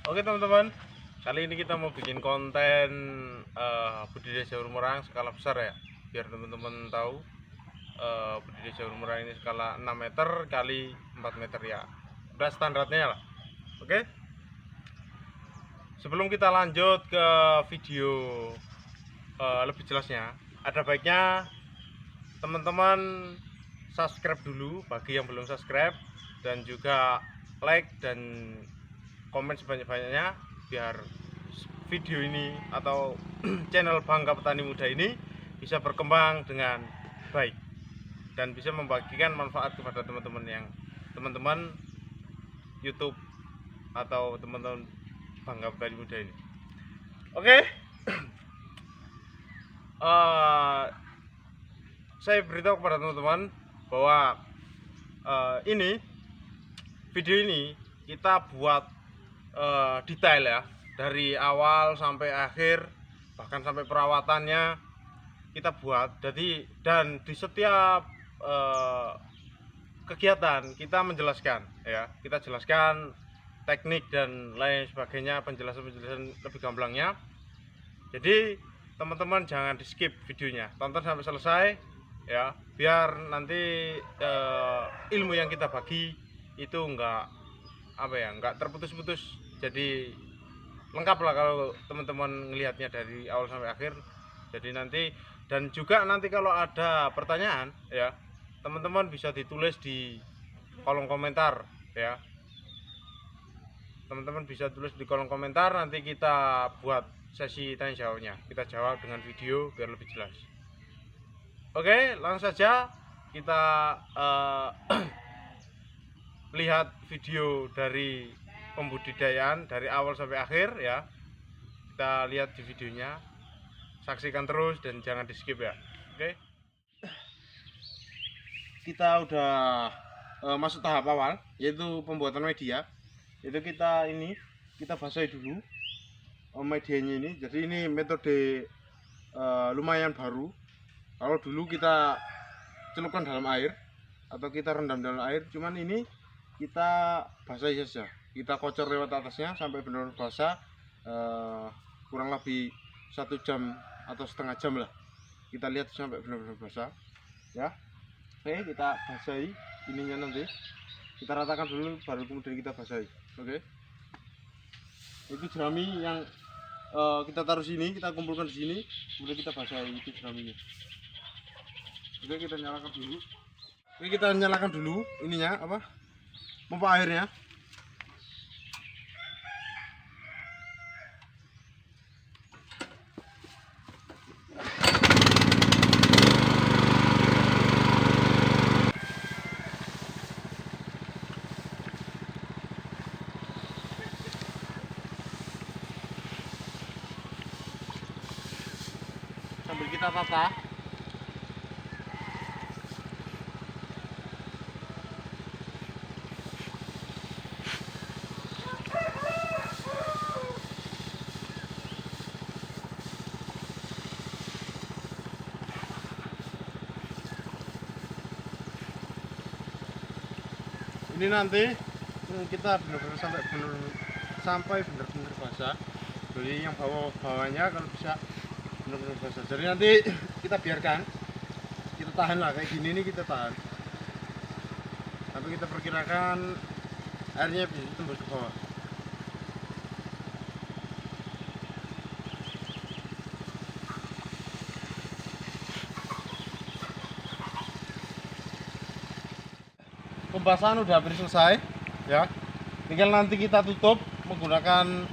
Oke teman-teman, kali ini kita mau bikin konten budidaya jamur merang skala besar ya, biar teman-teman tahu budidaya jamur merang ini skala 6 meter kali 4 meter ya, udah standarnya lah. Oke, sebelum kita lanjut ke video lebih jelasnya, ada baiknya teman-teman subscribe dulu bagi yang belum subscribe, dan juga like dan komen sebanyak-banyaknya biar video ini atau channel Bangga Petani Muda ini bisa berkembang dengan baik dan bisa membagikan manfaat kepada teman-teman YouTube atau teman-teman Bangga Petani Muda ini. Oke, saya beritahu kepada teman-teman bahwa video ini kita buat detail ya, dari awal sampai akhir, bahkan sampai perawatannya kita buat. Jadi dan di setiap kegiatan kita menjelaskan ya, kita jelaskan teknik dan lain sebagainya, penjelasan lebih gamblangnya. Jadi teman-teman jangan di skip videonya, tonton sampai selesai ya, biar nanti ilmu yang kita bagi itu enggak terputus-putus, jadi lengkap lah kalau teman-teman ngelihatnya dari awal sampai akhir. Jadi nanti, dan juga nanti kalau ada pertanyaan ya, teman-teman bisa ditulis di kolom komentar ya, teman-teman bisa tulis di kolom komentar, nanti kita buat sesi tanya jawabnya, kita jawab dengan video biar lebih jelas. Oke, langsung saja kita lihat video dari pembudidayaan dari awal sampai akhir ya. Kita lihat di videonya, saksikan terus dan jangan di skip ya. Oke, kita udah masuk tahap awal, yaitu pembuatan media. Itu kita basahi dulu medianya ini. Jadi ini metode lumayan baru. Kalau dulu kita celupkan dalam air atau kita rendam dalam air, cuman ini kita basahi saja, kita kocor lewat atasnya sampai benar-benar basah, kurang lebih 1 jam atau setengah jam lah, kita lihat sampai benar-benar basah ya. Oke, kita basahi ininya, nanti kita ratakan dulu baru kemudian kita basahi. Oke, itu jerami yang kita taruh sini, kita kumpulkan di sini, kemudian kita basahi itu jeraminya. Oke, kita nyalakan dulu. Oke, kita nyalakan dulu ininya pompa airnya. Sambil kita tata. Ini nanti kita benar-benar sampai benar-benar basah. Jadi yang bawahnya kalau bisa benar-benar basah. Jadi nanti kita biarkan, kita tahan lah kayak gini nih, kita tahan. Tapi kita perkirakan airnya bisa tembus ke bawah. Pembasahan udah hampir selesai ya, tinggal nanti kita tutup menggunakan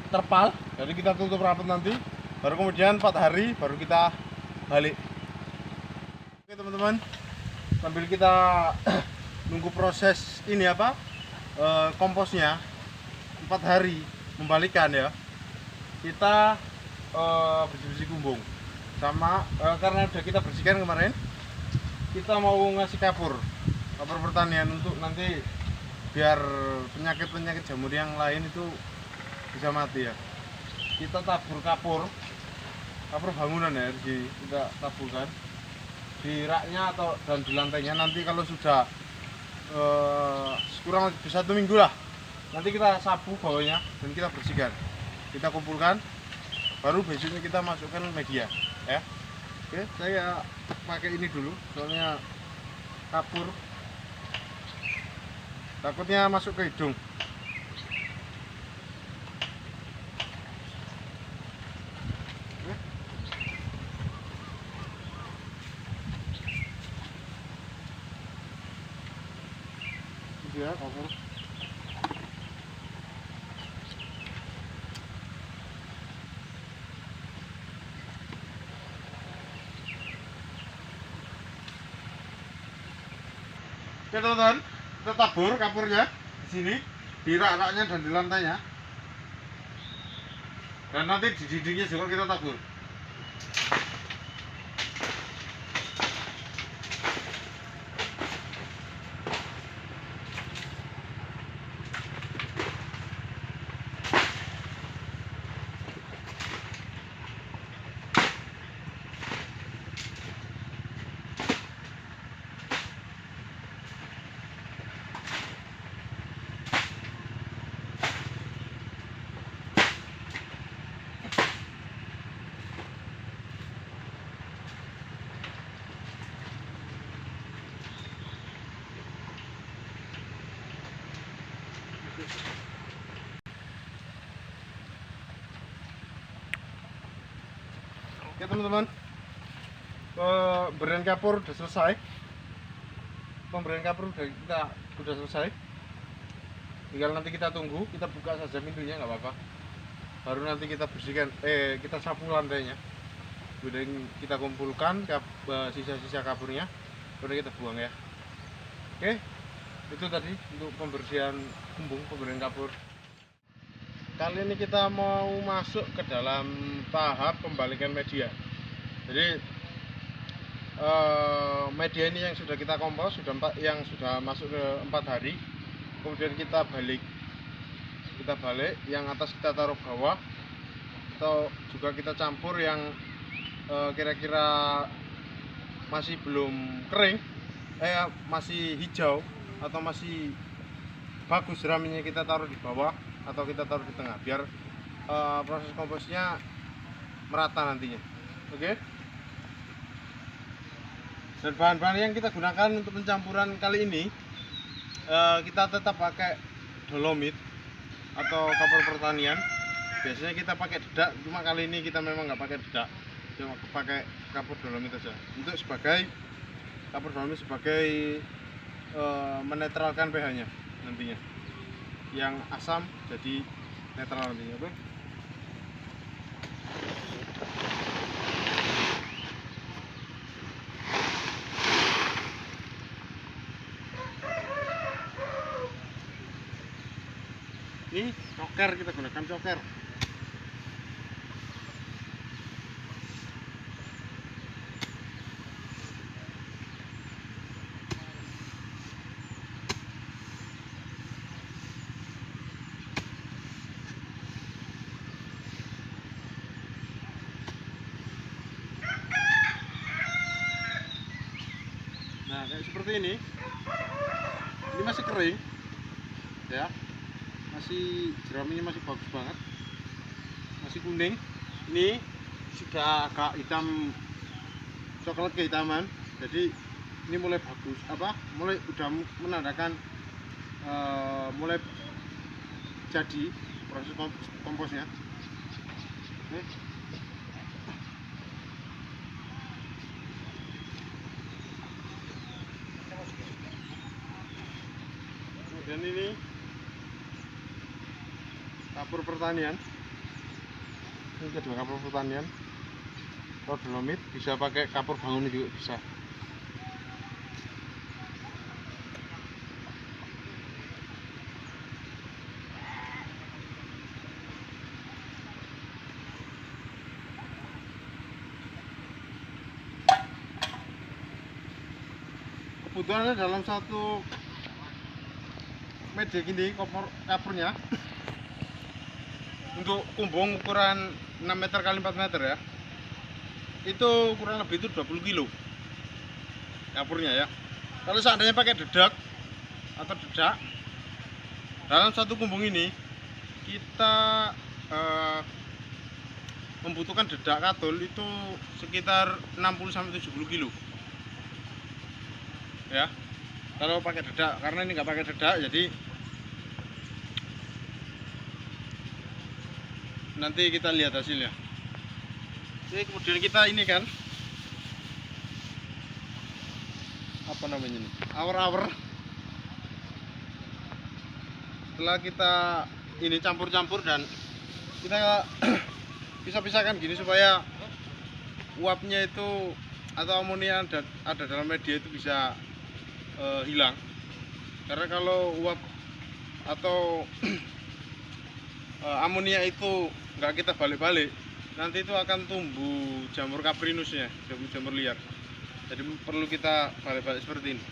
terpal. Jadi kita tutup rapat, nanti baru kemudian 4 hari baru kita balik. Oke teman-teman, sambil kita nunggu proses ini komposnya 4 hari membalikan ya, kita bersih-bersih kumbung sama karena udah kita bersihkan kemarin, kita mau ngasih kapur pertanian untuk nanti biar penyakit jamur yang lain itu bisa mati ya. Kita tabur kapur bangunan ya, kita taburkan di raknya dan di lantainya. Nanti kalau sudah kurang lebih 1 minggu lah, nanti kita sapu bawahnya dan kita bersihkan, kita kumpulkan, baru besoknya kita masukkan media ya. Oke, saya pakai ini dulu soalnya kapur takutnya masuk ke hidung. Ya, kapur. Oke teman-teman, kita tabur kapurnya di sini, di rak-raknya dan di lantainya, dan nanti di dindingnya juga kita tabur. Oke teman-teman, pemberian kapur udah selesai. Pemberian kapur udah selesai. Tinggal nanti kita tunggu, kita buka saja pintunya nggak apa-apa. Baru nanti kita bersihkan, kita sapu lantainya. Kemudian kita kumpulkan sisa-sisa kapurnya, kemudian kita buang ya. Oke, itu tadi untuk pembersihan bumbung, pemberian kapur. Kali ini kita mau masuk ke dalam tahap pembalikan media. Jadi media ini yang sudah kita kompos, yang sudah masuk ke 4 hari, kemudian kita balik, yang atas kita taruh bawah, atau juga kita campur yang kira-kira masih belum kering, masih hijau atau masih bagus raminya, kita taruh di bawah atau kita taruh di tengah biar proses komposnya merata nantinya. Oke. Dan bahan-bahan yang kita gunakan untuk pencampuran kali ini, kita tetap pakai dolomit atau kapur pertanian. Biasanya kita pakai dedak, cuma kali ini kita memang nggak pakai dedak, cuma pakai kapur dolomit saja. Untuk sebagai kapur dolomit sebagai menetralkan pH-nya nantinya, yang asam jadi netral nantinya. Oke. Ini coker, kita gunakan coker. Nah, kayak seperti ini masih kering ya, masih jeraminya masih bagus banget, masih kuning. Ini sudah agak hitam, coklat kehitaman, jadi ini mulai bagus, mulai udah menandakan mulai jadi proses komposnya. Oke. Dan ini kapur pertanian, ini kedua kapur pertanian atau dolomit, bisa pakai kapur bangunan juga bisa. Kebutuhannya dalam satu media gini, kapurnya untuk kumbung ukuran 6 meter kali 4 meter ya, itu kurang lebih itu 20 kilo kapurnya ya. Kalau seandainya pakai dedak atau dedak Dalam satu kumbung ini kita membutuhkan dedak katul itu sekitar 60-70 kilo ya, kalau pakai dedak. Karena ini nggak pakai dedak, jadi nanti kita lihat hasilnya. Oke, kemudian kita ini kan apa namanya ini, awar-awar. Setelah kita ini campur-campur dan kita pisah-pisahkan gini supaya uapnya itu atau amonia ada dalam media itu bisa hilang. Karena kalau uap atau amonia itu nggak kita balik-balik, nanti itu akan tumbuh jamur kaprinusnya, jamur liar. Jadi perlu kita balik-balik seperti ini.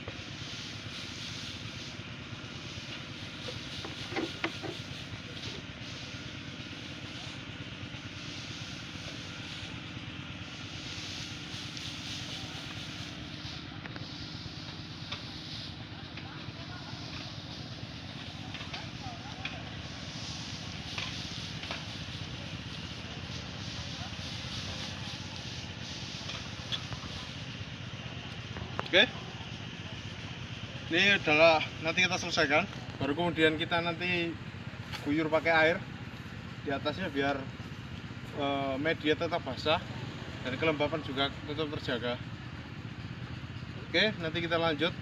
Oke, ini adalah nanti kita selesaikan, baru kemudian kita nanti guyur pakai air di atasnya biar media tetap basah dan kelembapan juga tetap terjaga. Oke, nanti kita lanjut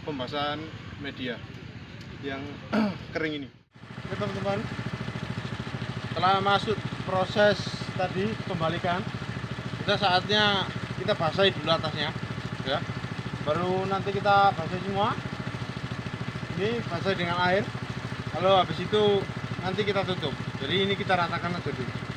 pembasahan media yang kering ini. Oke teman-teman, setelah masuk proses tadi kembalikan, sudah saatnya kita basahi dulu atasnya ya, baru nanti kita basahi semua. Ini basahi dengan air, lalu habis itu nanti kita tutup. Jadi ini kita ratakan aja dulu.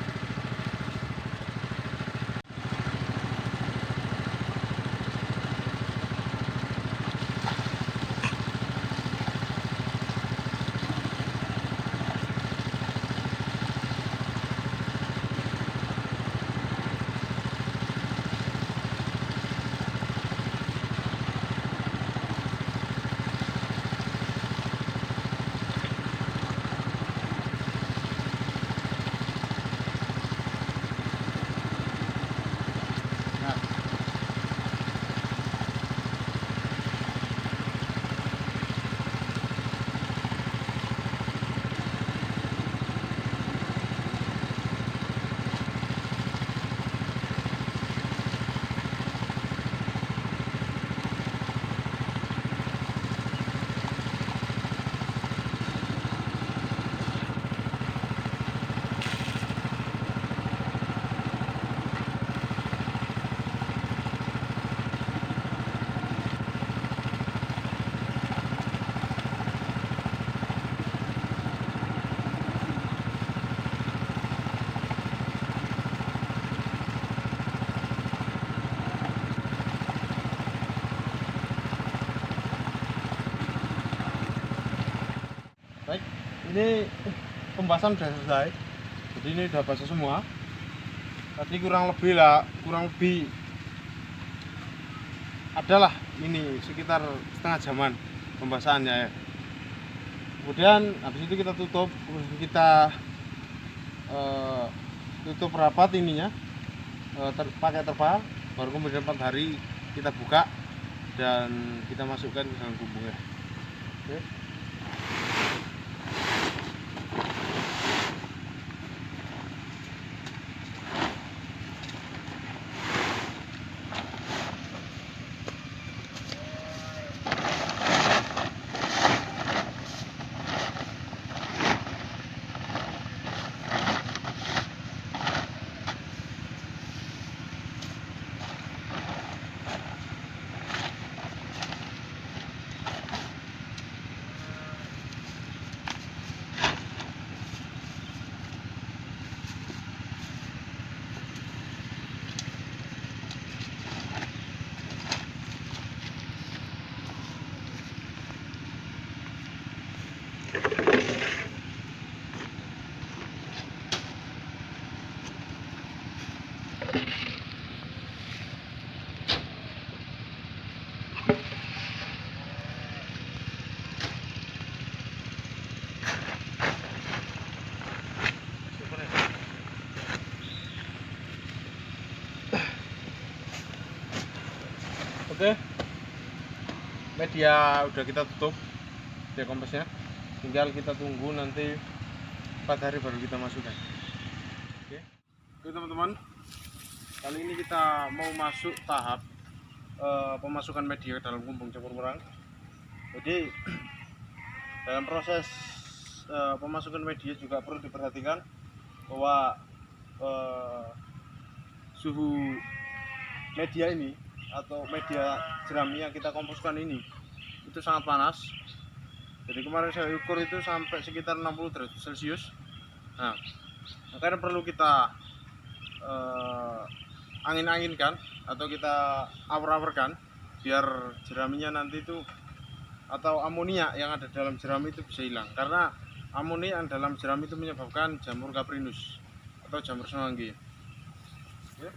Baik, ini pembahasan sudah selesai. Jadi ini sudah basah semua. Tadi kurang lebih adalah ini sekitar setengah jaman pembasahannya ya. Kemudian habis itu kita tutup, tutup rapat ininya, pakai terpal. Baru kemudian 4 hari kita buka dan kita masukkan ke dalam kumbungnya. Oke. Oke, media udah kita tutup media komposnya, tinggal kita tunggu nanti 4 hari baru kita masukkan. Oke, oke teman-teman, kali ini kita mau masuk tahap pemasukan media dalam kumbung campur merang. Jadi dalam proses pemasukan media juga perlu diperhatikan bahwa suhu media ini atau media jerami yang kita komposkan ini itu sangat panas. Jadi kemarin saya ukur itu sampai sekitar 60 derajat Celcius. Nah, makanya perlu kita angin-anginkan atau kita awur-awurkan biar jeraminya nanti itu atau amonia yang ada dalam jerami itu bisa hilang, karena amonia yang dalam jerami itu menyebabkan jamur Caprinus atau jamur semanggi. Ya.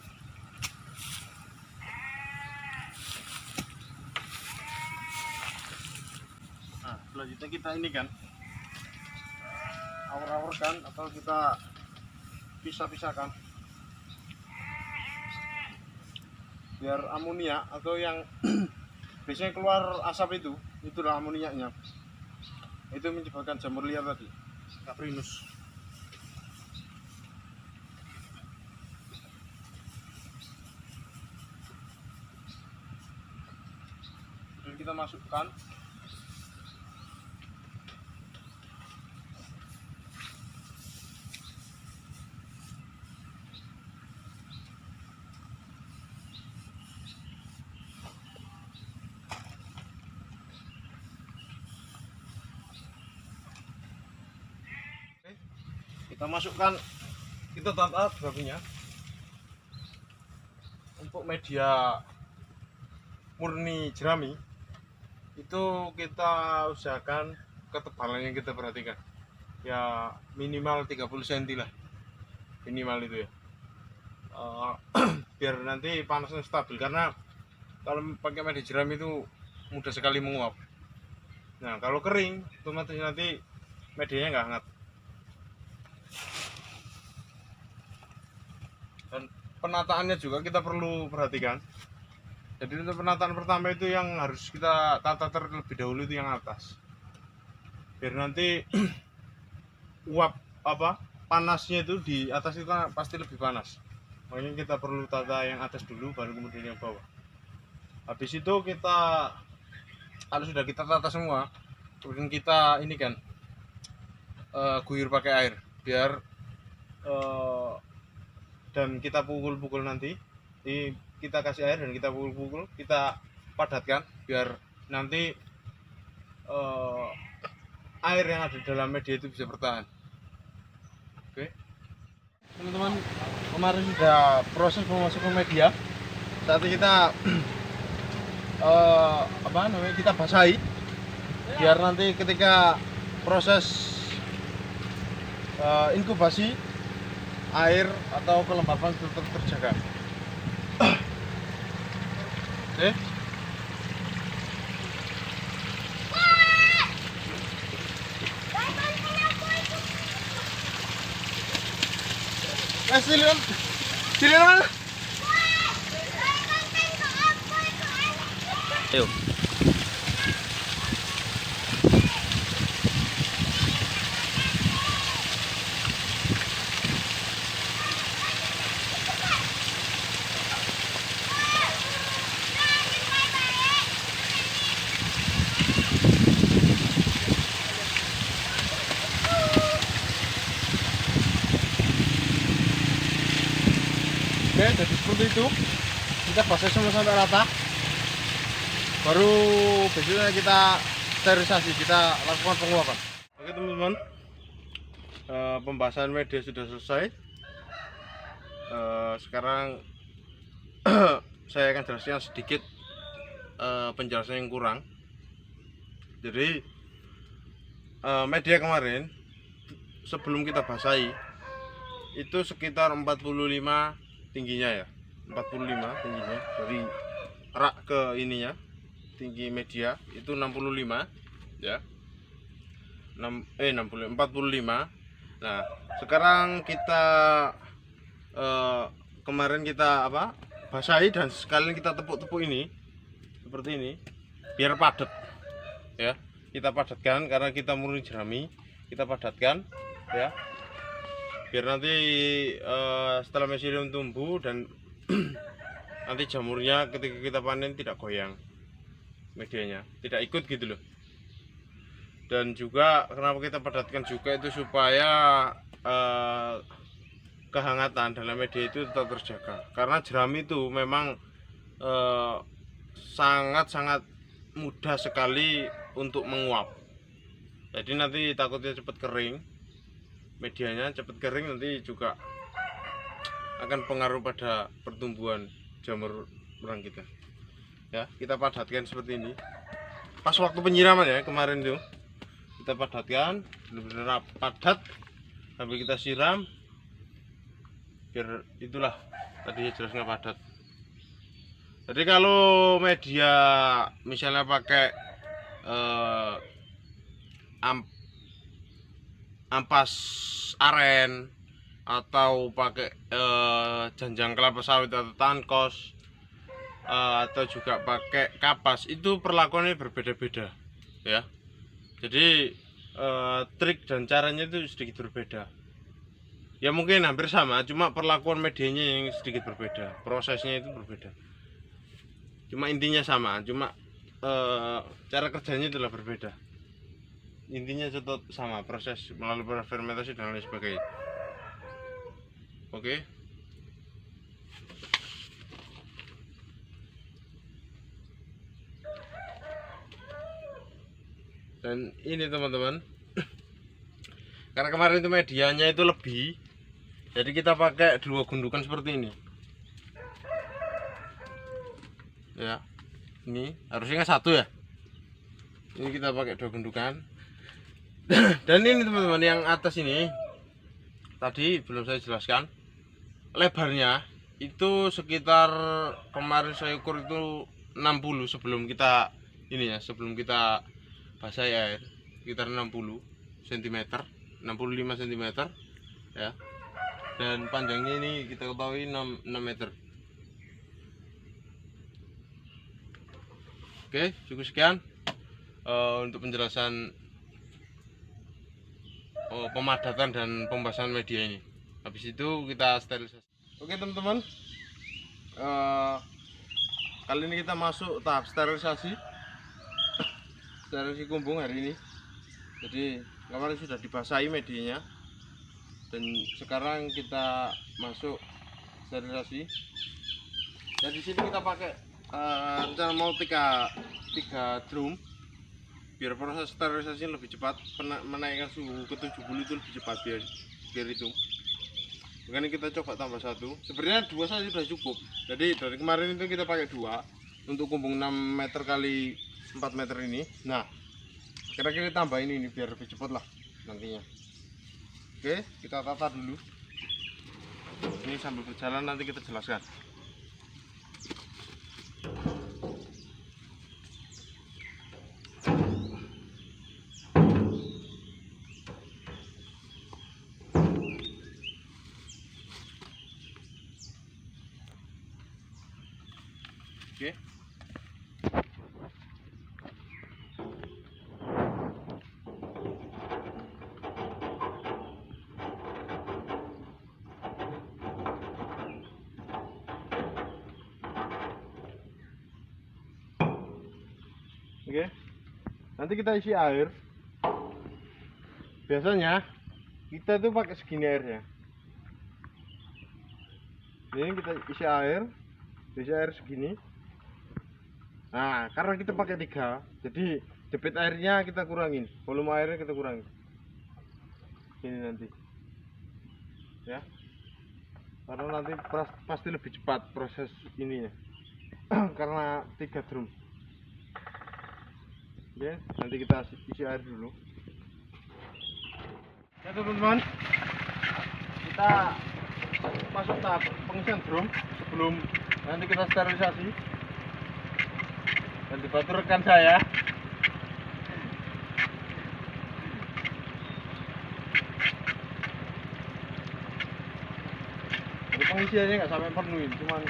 Nah, selanjutnya kita ini kan awur-awurkan atau kita pisah-pisahkan biar amonia atau yang biasanya keluar asap itulah amoniaknya, itu menyebabkan jamur liar tadi, Caprinus. Dan kita masukkan kita tata bakunya. Untuk media murni jerami itu kita usahakan ketebalan yang kita perhatikan ya minimal 30 cm lah, minimal itu ya. Biar nanti panasnya stabil, karena kalau pakai media jerami itu mudah sekali menguap. Nah, kalau kering otomatis nanti medianya nggak hangat. Dan penataannya juga kita perlu perhatikan. Jadi untuk penataan pertama itu yang harus kita tata terlebih dahulu itu yang atas, biar nanti uap panasnya itu di atas itu pasti lebih panas. Makanya kita perlu tata yang atas dulu baru kemudian yang bawah. Habis itu kita, kalau sudah kita tata semua, kemudian kita ini kan guyur pakai air biar dan kita pukul-pukul nanti. Kita kasih air dan kita pukul-pukul, kita padatkan biar nanti air yang ada di dalam media itu bisa bertahan. Oke, teman-teman, kemarin sudah proses pemasukan media. Saat ini kita kita basahi biar nanti ketika proses inkubasi air atau kelembapan tetap terjaga. Oke. Silakan. Ayo. Oke, jadi seperti itu. Kita basah semua sampai rata. Baru besoknya kita sterilisasi, kita lakukan penguapan. Oke teman-teman, pembahasan media sudah selesai. Sekarang saya akan jelaskan sedikit penjelasan yang kurang. Jadi media kemarin sebelum kita basahi itu sekitar 45 tingginya ya, 45 tingginya dari rak ke ininya, tinggi media itu 65 ya, 45. Nah, sekarang kita kemarin kita basahi dan sekalian kita tepuk-tepuk ini. seperti ini biar padat ya. Kita padatkan karena kita murni jerami, kita padatkan ya, biar nanti setelah mesilium tumbuh dan nanti jamurnya ketika kita panen tidak goyang, medianya tidak ikut gitu loh. Dan juga kenapa kita padatkan juga itu supaya kehangatan dalam media itu tetap terjaga, karena jerami itu memang sangat-sangat mudah sekali untuk menguap. Jadi nanti takutnya cepat kering, medianya cepat kering, nanti juga akan pengaruh pada pertumbuhan jamur merang kita ya. Kita padatkan seperti ini pas waktu penyiraman ya, kemarin tuh kita padatkan benar-benar padat sampai kita siram, biar itulah tadi jelasnya padat. Jadi kalau media misalnya pakai ampas aren atau pakai janjang kelapa sawit atau tankos atau juga pakai kapas, itu perlakuannya berbeda-beda ya. Jadi trik dan caranya itu sedikit berbeda ya, mungkin hampir sama, cuma perlakuan medianya yang sedikit berbeda, prosesnya itu berbeda, cuma intinya sama, cuma cara kerjanya itulah berbeda. Intinya tetap sama, proses melalui fermentasi dan lain sebagainya. Oke. Dan ini teman-teman, karena kemarin itu medianya itu lebih, jadi kita pakai 2 gundukan seperti ini ya. Ini harusnya 1 ya, ini kita pakai 2 gundukan. Dan ini teman-teman, yang atas ini tadi belum saya jelaskan, lebarnya itu sekitar, kemarin saya ukur itu 60 sebelum kita ini ya, sebelum kita basahi air, sekitar 60 cm, 65 cm ya. Dan panjangnya ini kita ketahui 6 meter. Oke, cukup sekian untuk penjelasan pemadatan dan pembasahan media ini. Habis itu kita sterilisasi. Oke teman-teman, kali ini kita masuk tahap sterilisasi kumbung hari ini. Jadi kemarin sudah dibasahi medianya dan sekarang kita masuk sterilisasi. Dan di sini kita pakai rencana mau 3 drum biar proses sterilisasi lebih cepat, menaikkan suhu ke 70 itu lebih cepat, biar itu. Makanya kita coba tambah 1. Sebenarnya 2 saja sudah cukup. Jadi dari kemarin itu kita pakai 2 untuk kumbung 6 meter kali 4 meter ini. Nah, kira-kira tambah ini biar lebih cepat lah nantinya. Oke, kita tata dulu. Ini sambil berjalan nanti kita jelaskan. Oke. Oke. Nanti kita isi air. Biasanya kita tuh pakai segini airnya. Ini kita isi air segini. Nah, karena kita pakai 3, jadi debit airnya kita kurangin, volume airnya kita kurangin. Ini nanti, ya, karena nanti pasti lebih cepat proses ininya, karena 3 drum. Oke, nanti kita isi air dulu. Ya teman-teman, kita masuk tahap pengisian drum sebelum nanti kita sterilisasi. Dan dibantu rekan saya. Jadi pengisiannya nggak sampai penuhin, cuman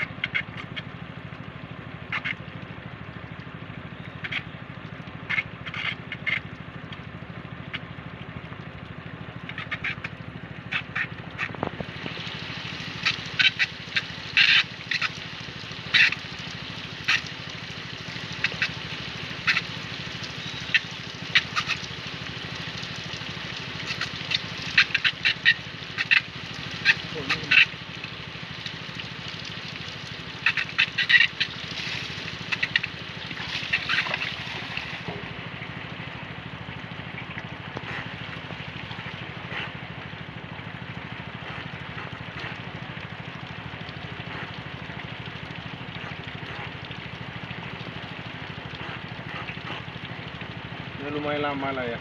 lumayan lama lah ya.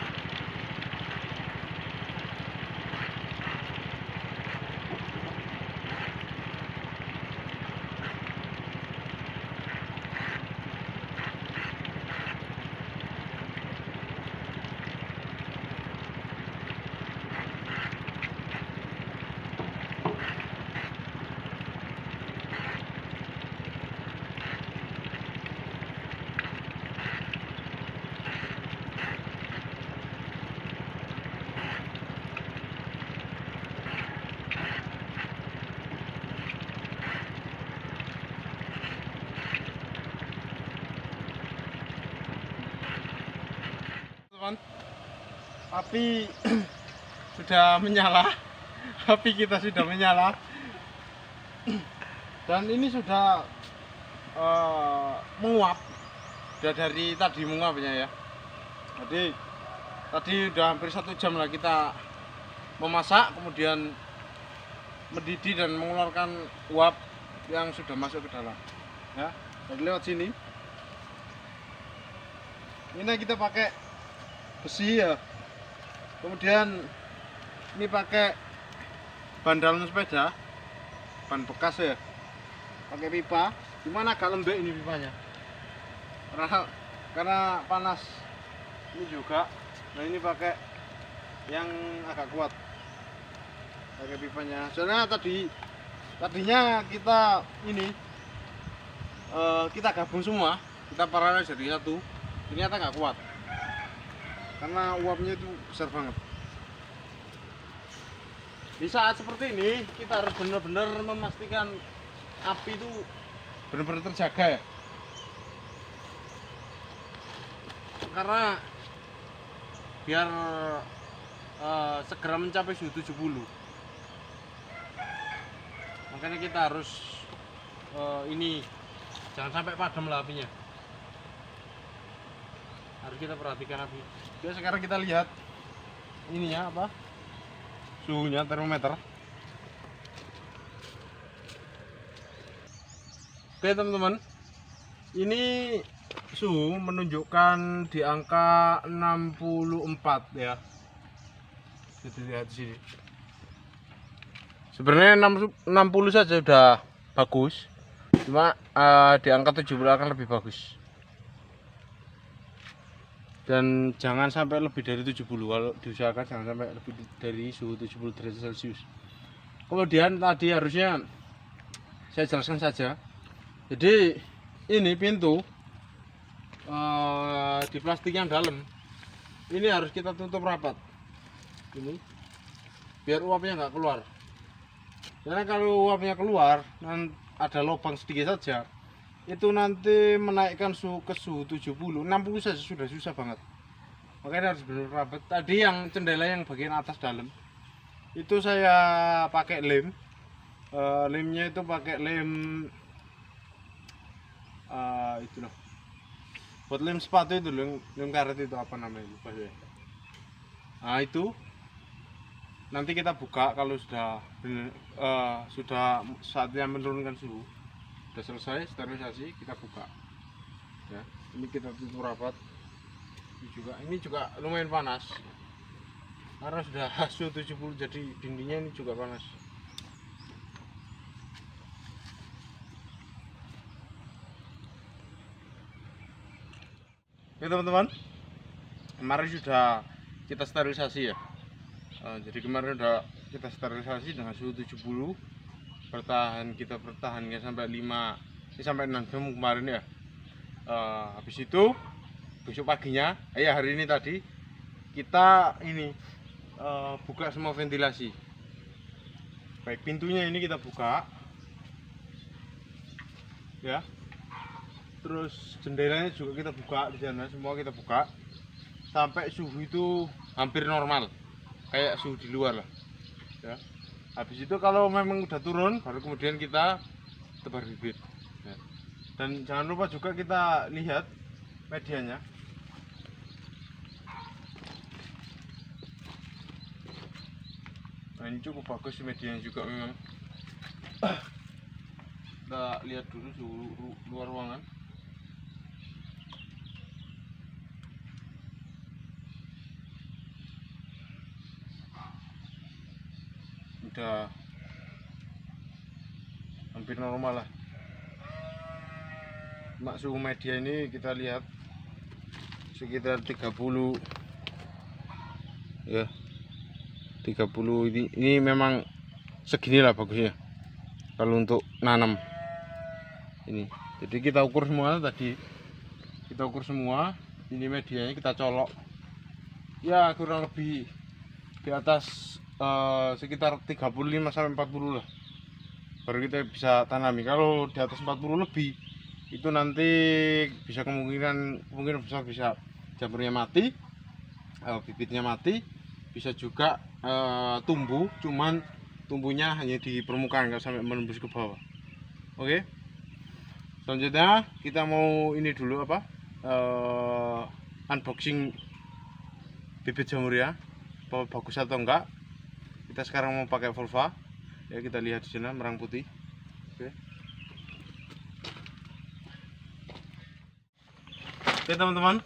Teman, api sudah menyala. Api kita sudah menyala. Dan ini sudah menguap. Sudah dari tadi menguapnya ya. Jadi tadi udah hampir 1 jam lah kita memasak, kemudian mendidih dan mengeluarkan uap yang sudah masuk ke dalam. Ya, jadi lewat sini. Ini kita pakai besi ya. Kemudian ini pakai ban dalam sepeda, ban bekas ya. Pakai pipa, cuman agak lembek ini pipanya. Karena panas ini juga. Nah, ini pakai yang agak kuat. Pakai pipanya. Soalnya tadinya kita ini kita gabung semua, kita paralel jadi satu. Ternyata nggak kuat. Karena uapnya itu besar banget. Di saat seperti ini kita harus benar-benar memastikan api itu benar-benar terjaga ya. Karena biar segera mencapai suhu 70. Makanya kita harus ini jangan sampai padam lah apinya. Harus kita perhatikan api. Oke, sekarang kita lihat ininya apa? Suhunya, termometer. Oke teman-teman, ini suhu menunjukkan di angka 64 ya. Jadi lihat di sini. Sebenarnya 60 saja sudah bagus. Cuma di angka 70 akan lebih bagus. Dan jangan sampai lebih dari 70. Kalau diusahakan jangan sampai lebih dari suhu 70 derajat Celcius. Kemudian tadi harusnya saya jelaskan saja. Jadi ini pintu di plastik yang dalam ini harus kita tutup rapat. Ini biar uapnya nggak keluar. Karena kalau uapnya keluar dan ada lubang sedikit saja, itu nanti menaikkan suhu ke suhu 70, 60 saja sudah susah banget. Makanya harus benar rapat. Tadi yang jendela yang bagian atas dalam itu saya pakai lem. Lemnya itu pakai lem itu loh. Buat lem sepatu itu, lem karet itu apa namanya lupa ya. Nah itu nanti kita buka kalau sudah saatnya menurunkan suhu. Sudah selesai sterilisasi, kita buka ya. Ini kita tutup rapat. Ini juga lumayan panas karena sudah suhu 70, jadi dindingnya ini juga panas. Oke teman-teman, kemarin sudah kita sterilisasi ya. Jadi kemarin udah kita sterilisasi dengan suhu 70. Kita pertahankan sampai 5 sampai 6 jam kemarin ya. Habis itu besok paginya hari ini tadi kita ini buka semua ventilasi. Baik pintunya ini kita buka ya, terus jendelanya juga kita buka, di sana semua kita buka sampai suhu itu hampir normal kayak suhu di luar lah ya. Habis itu kalau memang udah turun, baru kemudian kita tebar bibit ya. Dan jangan lupa juga kita lihat medianya. Nah ini cukup bagus medianya juga memang. Kita lihat dulu suhu luar ruangan. udah hampir normal lah. Suhu media ini kita lihat sekitar 30 ya, 30 ini memang segini lah bagusnya kalau untuk nanam ini. Jadi kita ukur semua tadi, ini medianya kita colok ya kurang lebih di atas sekitar 35 sampai 40 lah, baru kita bisa tanami. Kalau di atas 40 lebih itu nanti bisa kemungkinan besar bisa jamurnya mati, bibitnya mati, bisa juga tumbuh, cuman tumbuhnya hanya di permukaan, nggak sampai menembus ke bawah. Oke, selanjutnya kita mau ini dulu apa, unboxing bibit jamur ya, apa bagus atau enggak. Kita sekarang mau pakai Volva ya, kita lihat di sana merang putih. Oke teman-teman,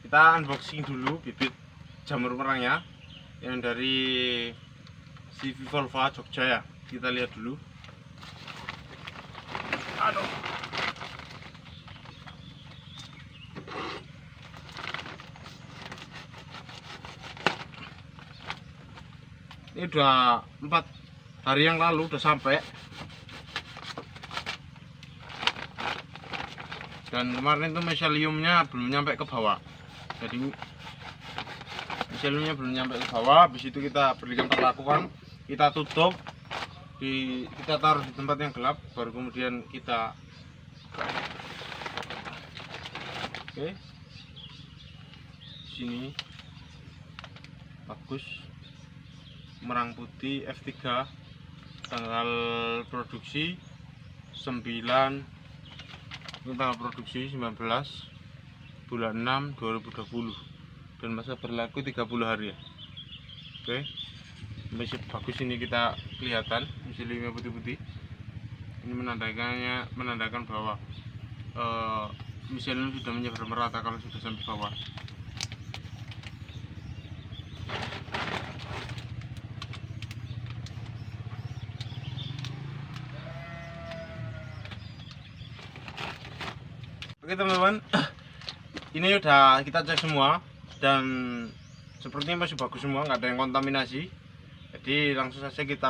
kita unboxing dulu bibit jamur merangnya yang dari CV Volva Jogja ya. Kita lihat dulu. Aduh. Ini udah 4 hari yang lalu udah sampai, dan kemarin itu miseliumnya belum nyampe ke bawah. Jadi miseliumnya belum nyampe ke bawah. Habis itu kita berikan perlakuan, kita tutup, kita taruh di tempat yang gelap, baru kemudian kita sini bagus, merang putih F3, tanggal produksi 9, ini tanggal produksi 19 bulan 6 2020, dan masa berlaku 30 hari ya. Oke, masih bagus, ini kita kelihatan miseliumnya putih-putih. Ini menandakan bahwa miselium sudah menyebar merata kalau sudah sampai bawah. Oke teman-teman, ini udah kita cek semua dan sepertinya masih bagus semua, nggak ada yang kontaminasi. Jadi langsung saja kita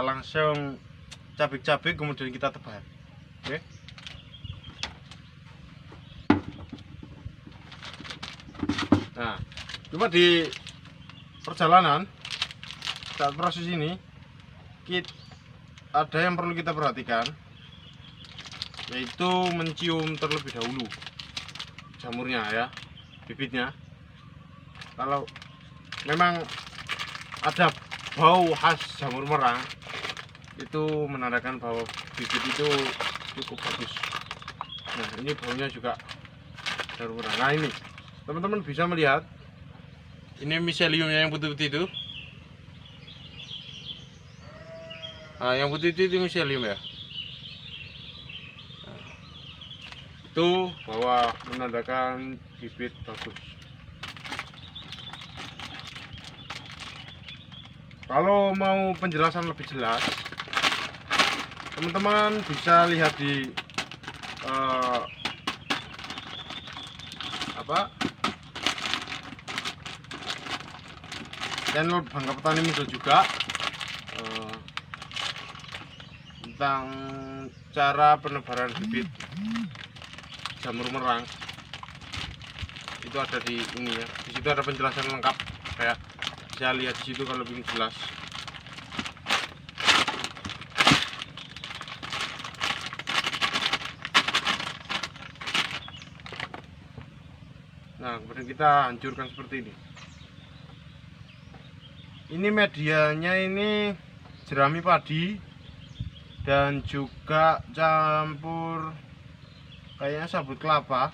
cabik-cabik kemudian kita tebar. Oke. Nah, cuma di perjalanan saat proses ini ada yang perlu kita perhatikan, yaitu mencium terlebih dahulu jamurnya ya, bibitnya. Kalau memang ada bau khas jamur merang, itu menandakan bahwa bibit itu cukup bagus. Nah, ini baunya juga jamur merang. Nah, ini teman-teman bisa melihat, ini miseliumnya yang putih-putih itu. Nah, yang putih itu miselium ya. Itu bahwa menandakan bibit bagus. Kalau mau penjelasan lebih jelas, teman-teman bisa lihat di channel Bangga Petani Muda juga, tentang cara penebaran bibit jamur merang. Itu ada di ini ya, di situ ada penjelasan lengkap, kayak bisa lihat di situ kalau lebih jelas. Nah, kemudian kita hancurkan seperti ini. Ini medianya ini jerami padi dan juga campur kayaknya sabut kelapa.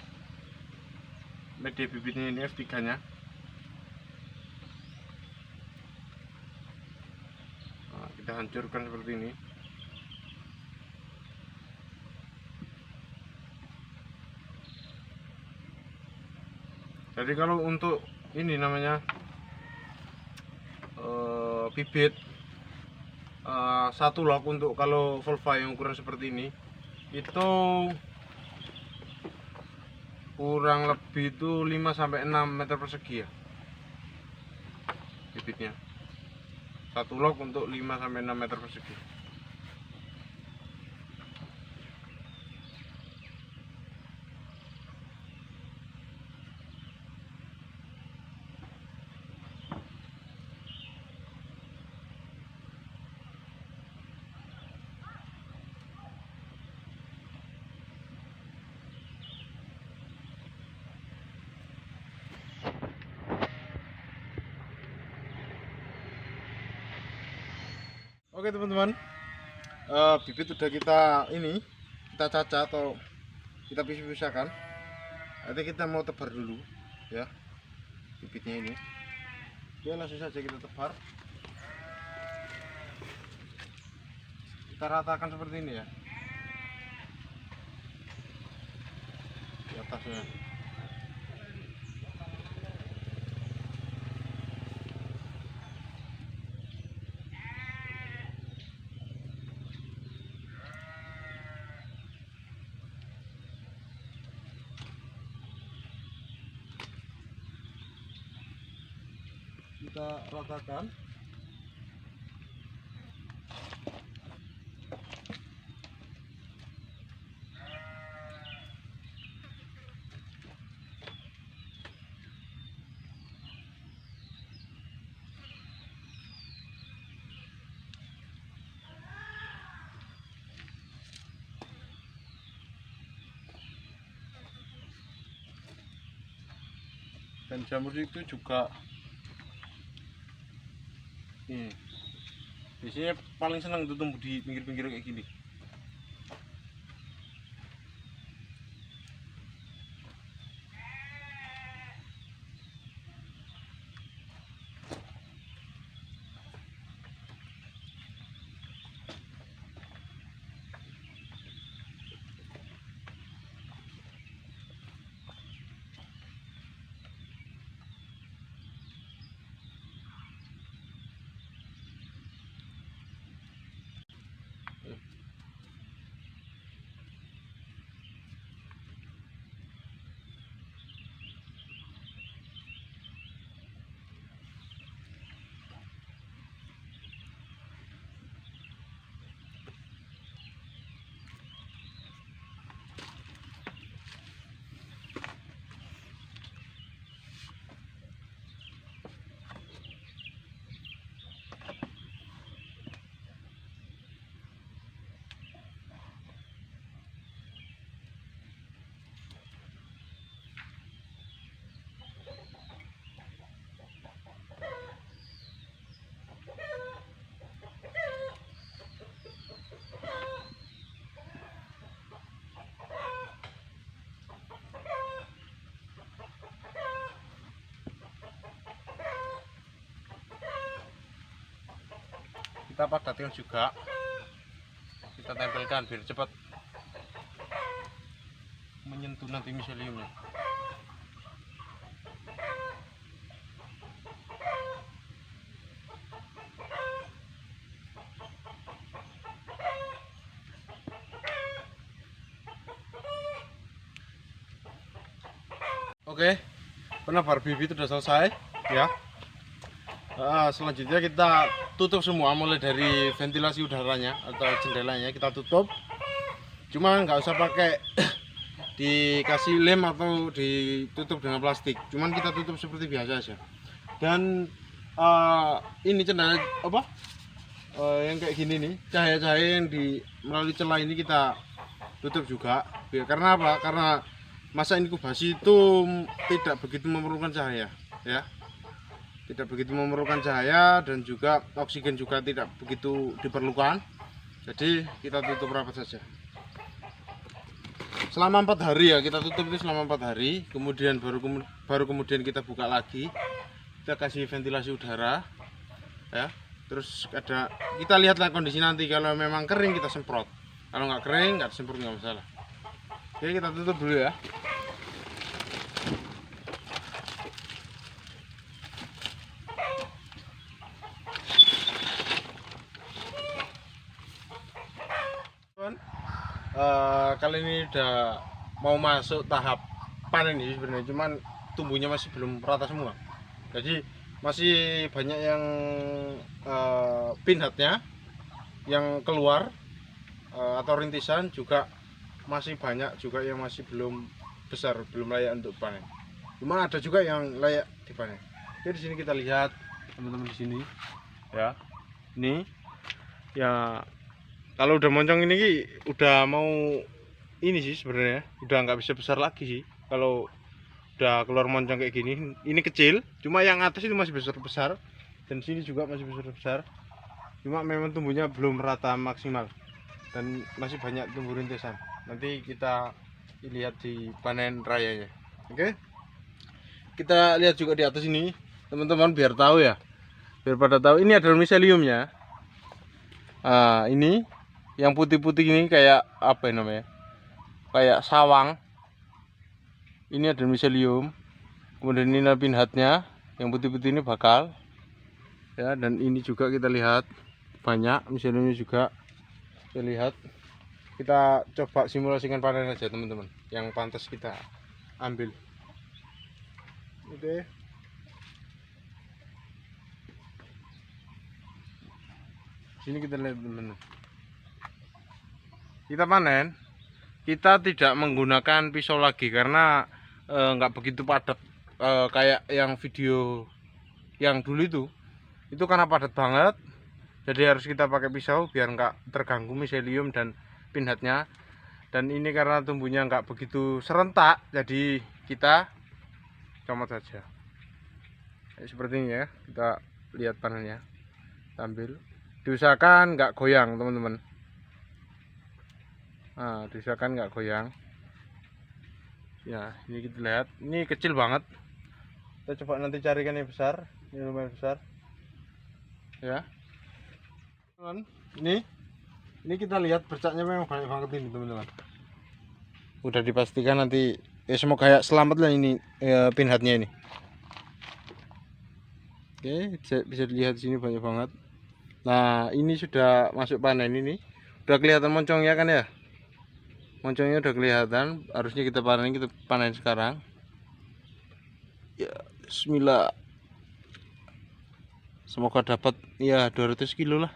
Media bibitnya ini F3 nya. Nah, kita hancurkan seperti ini. Jadi kalau untuk ini namanya bibit satu lock untuk kalau Volva yang ukuran seperti ini itu kurang lebih itu 5-6 meter persegi ya bibitnya. Satu lock untuk 5-6 meter persegi. Oke teman-teman, bibit udah kita caca atau kita pisah-pisahkan. Nanti kita mau tebar dulu ya bibitnya ini. Oke, langsung saja kita tebar. Kita ratakan seperti ini ya di atasnya. Kita ratakan. Dan jamur itu juga ini biasanya paling senang itu tumbuh di pinggir-pinggir kayak gini. Kita padatin juga, kita tempelkan biar cepat menyentuh nanti miseliumnya. Oke, penebar bibit sudah selesai ya. Selanjutnya kita tutup semua, mulai dari ventilasi udaranya atau jendelanya kita tutup. Cuma nggak usah pakai dikasih lem atau ditutup dengan plastik. Cuman kita tutup seperti biasa aja. Dan ini jendela apa? Yang kayak gini nih, cahaya-cahaya yang melalui celah ini kita tutup juga. Karena apa? Karena masa inkubasi itu tidak begitu memerlukan cahaya, ya. Tidak begitu memerlukan cahaya dan juga oksigen juga tidak begitu diperlukan. Jadi kita tutup rapat saja. Selama 4 hari ya, kita tutup itu selama 4 hari. Kemudian baru kemudian kita buka lagi. Kita kasih ventilasi udara, ya. Terus kita lihatlah kondisi nanti. Kalau memang kering kita semprot. Kalau nggak kering nggak semprot, nggak masalah. Oke, kita tutup dulu ya. kali ini udah mau masuk tahap panen nih sebenarnya, cuman tumbuhnya masih belum rata semua. Jadi masih banyak yang pinhatnya yang keluar, atau rintisan juga masih banyak juga yang masih belum besar, belum layak untuk panen. Cuma ada juga yang layak dipanen. Oke, di sini kita lihat teman-teman di sini ya. Ini ya kalau udah moncong ini udah mau ini sih sebenarnya, udah nggak bisa besar lagi sih. Kalau udah keluar moncong kayak gini, ini kecil, cuma yang atas itu masih besar-besar dan sini juga masih besar-besar. Cuma memang tumbuhnya belum rata maksimal dan masih banyak tumbuh rintisan. Nanti kita lihat di panen rayanya. Oke, kita lihat juga di atas ini teman-teman, biar tahu ya, biar pada tahu ini adalah miseliumnya. Ini yang putih-putih ini kayak apa ya namanya, kayak sawang. Ini ada miselium. Kemudian ini pinhatnya, yang putih-putih ini bakal ya, dan ini juga kita lihat banyak miseliumnya juga. Kita lihat, kita coba simulasikan panen aja teman-teman, yang pantas kita ambil. Oke, sini kita lihat teman-teman, kita panen, kita tidak menggunakan pisau lagi karena nggak begitu padat kayak yang video yang dulu itu karena padat banget, jadi harus kita pakai pisau biar nggak terganggu miselium dan pinhatnya. Dan ini karena tumbuhnya nggak begitu serentak, jadi kita comot saja. Seperti ini ya, kita lihat panennya, ambil, diusahakan nggak goyang teman-teman. Nah, diusahakan nggak goyang ya. Ini kita lihat, ini kecil banget, kita coba nanti carikan yang besar. Ini lumayan besar ya teman. Ini kita lihat bercaknya memang banyak banget ini teman-teman. Udah dipastikan nanti ya, semoga kayak selamat lah ini pinhatnya ini. Oke, bisa dilihat di sini banyak banget. Nah, ini sudah masuk panen ini. Udah kelihatan moncongnya kan ya? Moncongnya udah kelihatan, harusnya kita panen sekarang. Ya, bismillah. Semoga dapat ya 200 kilo lah.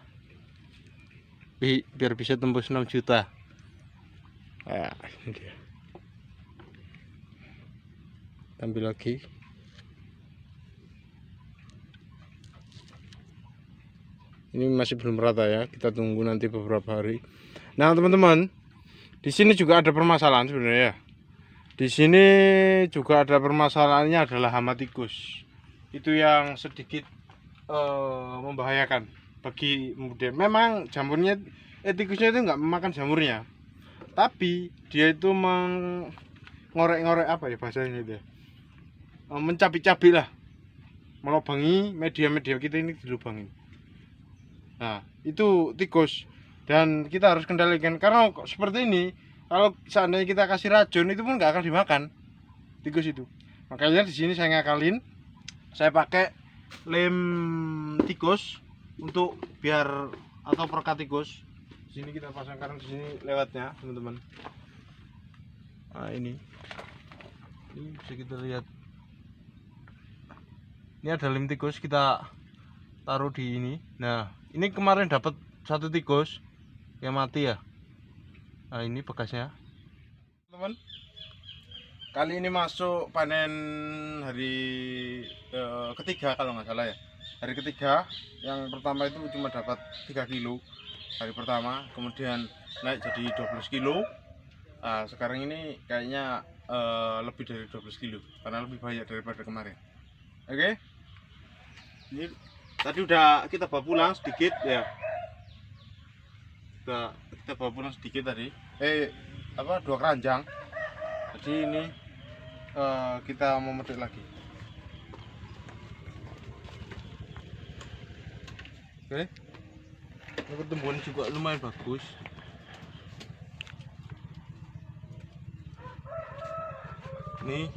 Biar bisa tembus 6 juta. Nah, ini dia. Ambil lagi. Ini masih belum rata ya, kita tunggu nanti beberapa hari. Nah teman-teman, di sini juga ada permasalahan sebenarnya ya. Di sini juga ada permasalahannya adalah hama tikus. Itu yang sedikit membahayakan bagi muda. Memang jamurnya, tikusnya itu nggak memakan jamurnya, tapi dia itu mengorek-ngorek apa ya bahasanya itu ya, mencabik-cabik lah, melubangi media-media kita ini, dilubangin. Nah itu tikus, dan kita harus kendalikan karena seperti ini. Kalau seandainya kita kasih racun, itu pun nggak akan dimakan tikus itu. Makanya di sini saya ngakalin, saya pakai lem tikus untuk biar, atau perekat tikus. Di sini kita pasang karena di sini lewatnya teman-teman. Nah ini bisa kita lihat. Ini ada lem tikus, kita taruh di ini. Nah ini kemarin dapat satu tikus yang mati ya. Nah ini bekasnya teman. Kali ini masuk panen hari ketiga kalau nggak salah ya. Hari ketiga, yang pertama itu cuma dapat 3 kilo hari pertama, kemudian naik jadi 12 kilo. Nah, sekarang ini kayaknya lebih dari 12 kilo karena lebih banyak daripada kemarin. Oke, ini tadi udah kita bawa pulang sedikit ya. Kita bawa pulang sedikit tadi, 2 keranjang. Jadi ini kita mau metik lagi. Oke, ini pertumbuhan juga lumayan bagus. Nih,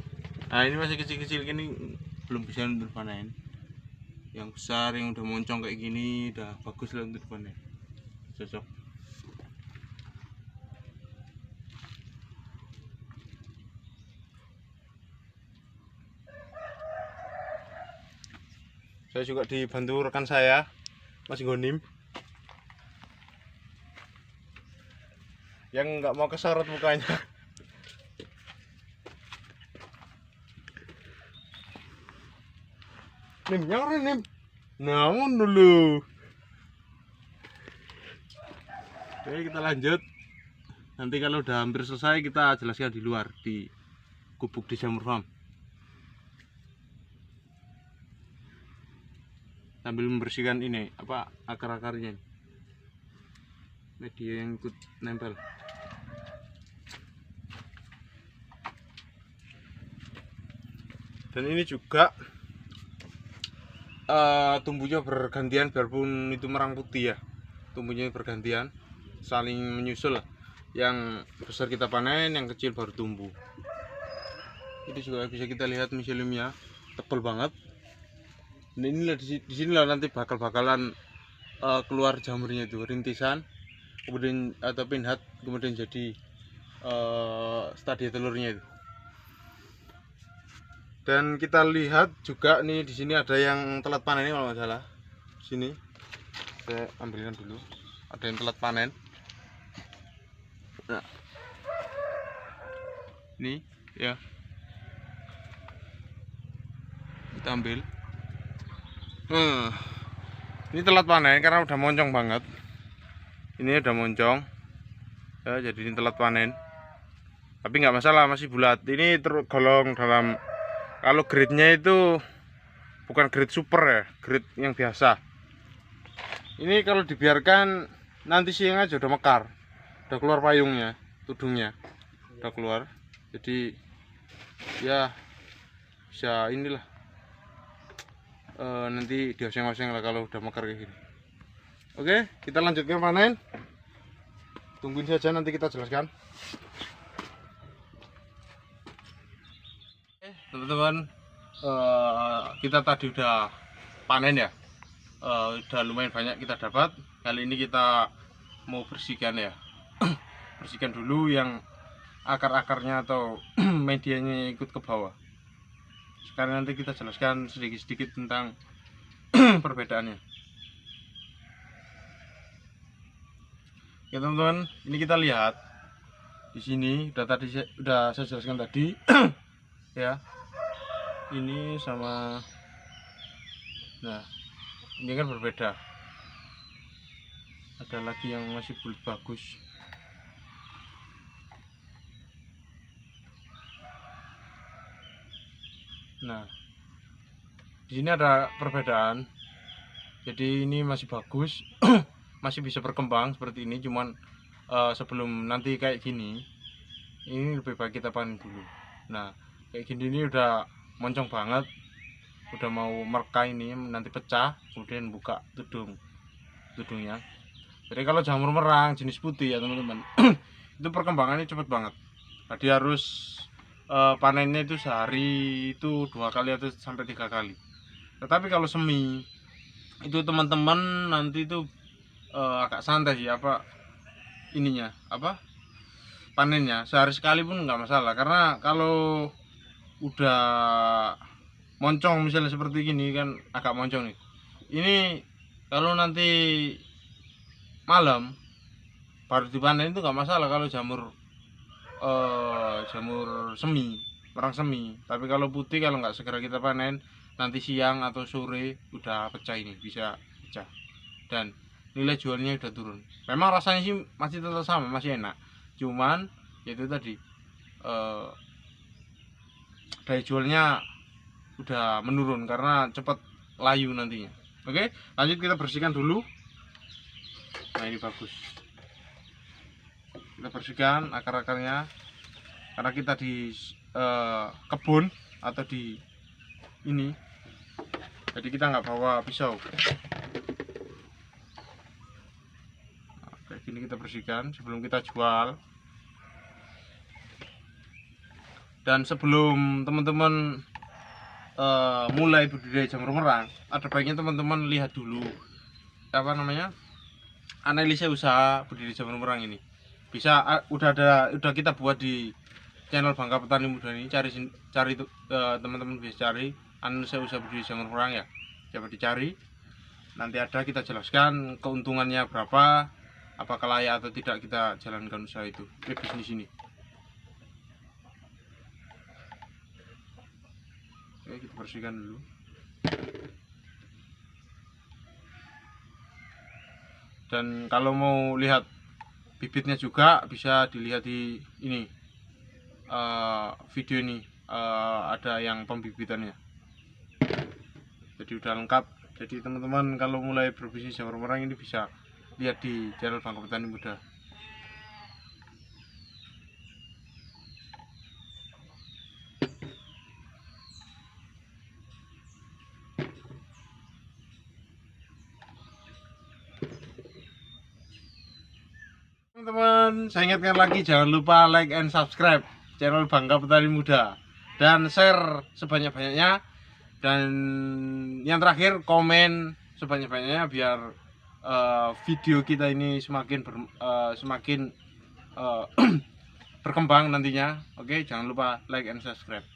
nah ini masih kecil-kecil gini, belum bisa untuk panen. Yang besar yang udah moncong kayak gini udah bagus lah untuk panen, cocok. Saya juga dibantu rekan saya, Mas Gonim, yang nggak mau kesorot mukanya. Nim, nyamar Nim. Namun dulu. Oke, kita lanjut. Nanti kalau udah hampir selesai kita jelaskan di luar di gubuk di jamur farm. Sambil membersihkan ini apa akar-akarnya. Media yang ikut nempel. Dan ini juga tumbuhnya bergantian, biarpun itu merang putih ya, tumbuhnya bergantian, saling menyusul lah. Yang besar kita panen, yang kecil baru tumbuh. Ini juga bisa kita lihat miseliumnya tebal banget. Dan inilah di sinilah nanti bakalan keluar jamurnya itu, rintisan, kemudian atau pinhat, kemudian jadi stadium telurnya itu. Dan kita lihat juga nih di sini ada yang telat panen ini kalau nggak salah. Sini saya ambilkan dulu. Ada yang telat panen. Nah, ini ya. Kita ambil. Ini telat panen karena udah moncong banget. Ini udah moncong. Ya, jadi ini telat panen. Tapi nggak masalah, masih bulat. Ini tergolong dalam, kalau grade-nya itu bukan grade super ya, grade yang biasa. Ini kalau dibiarkan nanti siang aja udah mekar, udah keluar payungnya, tudungnya udah keluar. Jadi ya bisa inilah, nanti dioseng-oseng lah kalau udah mekar kayak gini. Oke, kita lanjutkan panen. Tungguin saja, nanti kita jelaskan. Teman-teman, kita tadi udah panen ya, udah lumayan banyak kita dapat. Kali ini kita mau bersihkan ya. Bersihkan dulu yang akar-akarnya atau medianya ikut ke bawah. Sekarang nanti kita jelaskan sedikit-sedikit tentang perbedaannya. Ya teman-teman, ini kita lihat di sini udah saya jelaskan tadi. Ya, ini sama, nah ini kan berbeda. Ada lagi yang masih bulat bagus. Nah, di sini ada perbedaan. Jadi ini masih bagus, masih bisa berkembang seperti ini. Cuman sebelum nanti kayak gini, ini lebih baik kita panen dulu. Nah, kayak gini ini udah moncong banget, udah mau merka, ini nanti pecah, kemudian buka tudungnya. Jadi kalau jamur merang jenis putih ya teman-teman, itu perkembangannya cepet banget. Jadi harus panennya itu sehari itu 2 kali atau sampai 3 kali. Tetapi kalau semi itu teman-teman nanti itu agak santai sih, apa ininya, apa panennya sehari sekali pun nggak masalah. Karena kalau udah moncong misalnya seperti gini kan, agak moncong nih, ini kalau nanti malam baru dipanen itu nggak masalah kalau jamur semi, perang semi. Tapi kalau putih, kalau nggak segera kita panen, nanti siang atau sore udah pecah, ini bisa pecah dan nilai jualnya udah turun. Memang rasanya sih masih tetap sama, masih enak, cuman itu tadi daya jualnya udah menurun karena cepat layu nantinya. Oke, lanjut kita bersihkan dulu. Nah, ini bagus, kita bersihkan akar-akarnya karena kita di kebun atau di ini, jadi kita nggak bawa pisau. Nah, kayak gini kita bersihkan sebelum kita jual. Dan sebelum teman-teman mulai budidaya jamur merang, ada baiknya teman-teman lihat dulu apa namanya, analisa usaha budidaya jamur merang ini. Bisa udah kita buat di channel Bangka Petani Muda ini. Cari teman-teman bisa cari analisa usaha budidaya jamur merang ya. coba dicari. Nanti ada kita jelaskan keuntungannya berapa, apakah layak atau tidak kita jalankan usaha itu, bisnis ini. Oke, kita bersihkan dulu. Dan kalau mau lihat bibitnya juga bisa dilihat di ini video ini, ada yang pembibitannya. Jadi udah lengkap. Jadi teman-teman kalau mulai berbisnis jamur merang ini bisa lihat di channel Bangga Petani Muda. Teman-teman, saya ingatkan lagi jangan lupa like and subscribe channel Bangga Petani Muda dan share sebanyak-banyaknya, dan yang terakhir komen sebanyak-banyaknya biar video kita ini semakin berkembang nantinya. Oke, jangan lupa like and subscribe.